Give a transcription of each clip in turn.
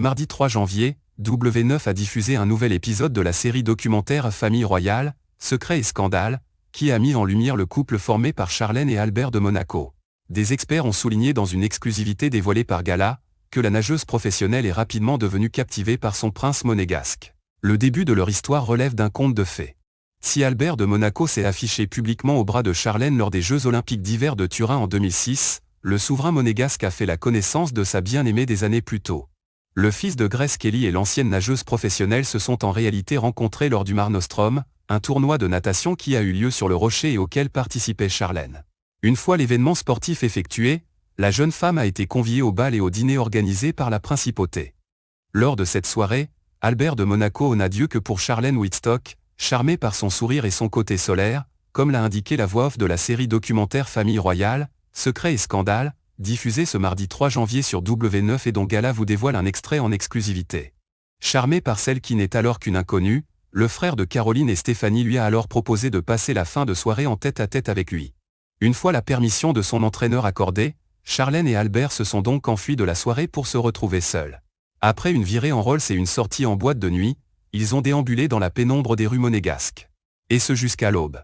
mardi 3 janvier, W9 a diffusé un nouvel épisode de la série documentaire Famille Royale, Secrets et Scandales, qui a mis en lumière le couple formé par Charlène et Albert de Monaco. Des experts ont souligné dans une exclusivité dévoilée par Gala, que la nageuse professionnelle est rapidement devenue captivée par son prince monégasque. Le début de leur histoire relève d'un conte de fées. Si Albert de Monaco s'est affiché publiquement au bras de Charlène lors des Jeux Olympiques d'hiver de Turin en 2006, le souverain monégasque a fait la connaissance de sa bien-aimée des années plus tôt. Le fils de Grace Kelly et l'ancienne nageuse professionnelle se sont en réalité rencontrés lors du Mare Nostrum, un tournoi de natation qui a eu lieu sur le rocher et auquel participait Charlène. Une fois l'événement sportif effectué, la jeune femme a été conviée au bal et au dîner organisé par la principauté. Lors de cette soirée, Albert de Monaco n'a Dieu que pour Charlène Whitstock, charmé par son sourire et son côté solaire, comme l'a indiqué la voix off de la série documentaire Famille Royale, Secrets et Scandales, diffusée ce mardi 3 janvier sur W9 et dont Gala vous dévoile un extrait en exclusivité. Charmé par celle qui n'est alors qu'une inconnue, le frère de Caroline et Stéphanie lui a alors proposé de passer la fin de soirée en tête-à-tête avec lui. Une fois la permission de son entraîneur accordée, Charlène et Albert se sont donc enfuis de la soirée pour se retrouver seuls. Après une virée en Rolls et une sortie en boîte de nuit, ils ont déambulé dans la pénombre des rues monégasques. Et ce jusqu'à l'aube.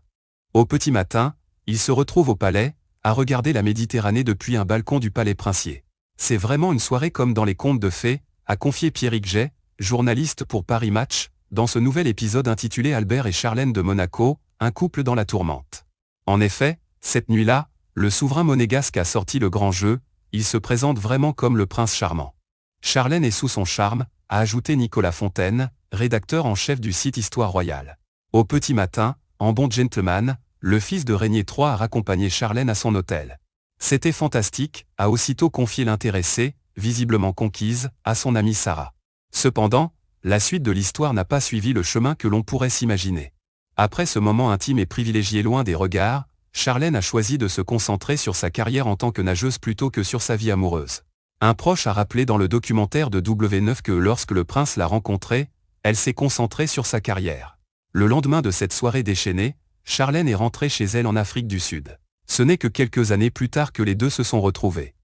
Au petit matin, ils se retrouvent au palais, à regarder la Méditerranée depuis un balcon du palais princier. C'est vraiment une soirée comme dans les contes de fées, a confié Pierrick Jay, journaliste pour Paris Match, dans ce nouvel épisode intitulé Albert et Charlène de Monaco, un couple dans la tourmente. En effet, cette nuit-là, le souverain monégasque a sorti le grand jeu, il se présente vraiment comme le prince charmant. Charlène est sous son charme, a ajouté Nicolas Fontaine, rédacteur en chef du site Histoire Royale. Au petit matin, en bon gentleman, le fils de Régnier III a raccompagné Charlène à son hôtel. C'était fantastique, a aussitôt confié l'intéressée, visiblement conquise, à son amie Sarah. Cependant, la suite de l'histoire n'a pas suivi le chemin que l'on pourrait s'imaginer. Après ce moment intime et privilégié loin des regards, Charlène a choisi de se concentrer sur sa carrière en tant que nageuse plutôt que sur sa vie amoureuse. Un proche a rappelé dans le documentaire de W9 que lorsque le prince l'a rencontrée, elle s'est concentrée sur sa carrière. Le lendemain de cette soirée déchaînée, Charlène est rentrée chez elle en Afrique du Sud. Ce n'est que quelques années plus tard que les deux se sont retrouvés.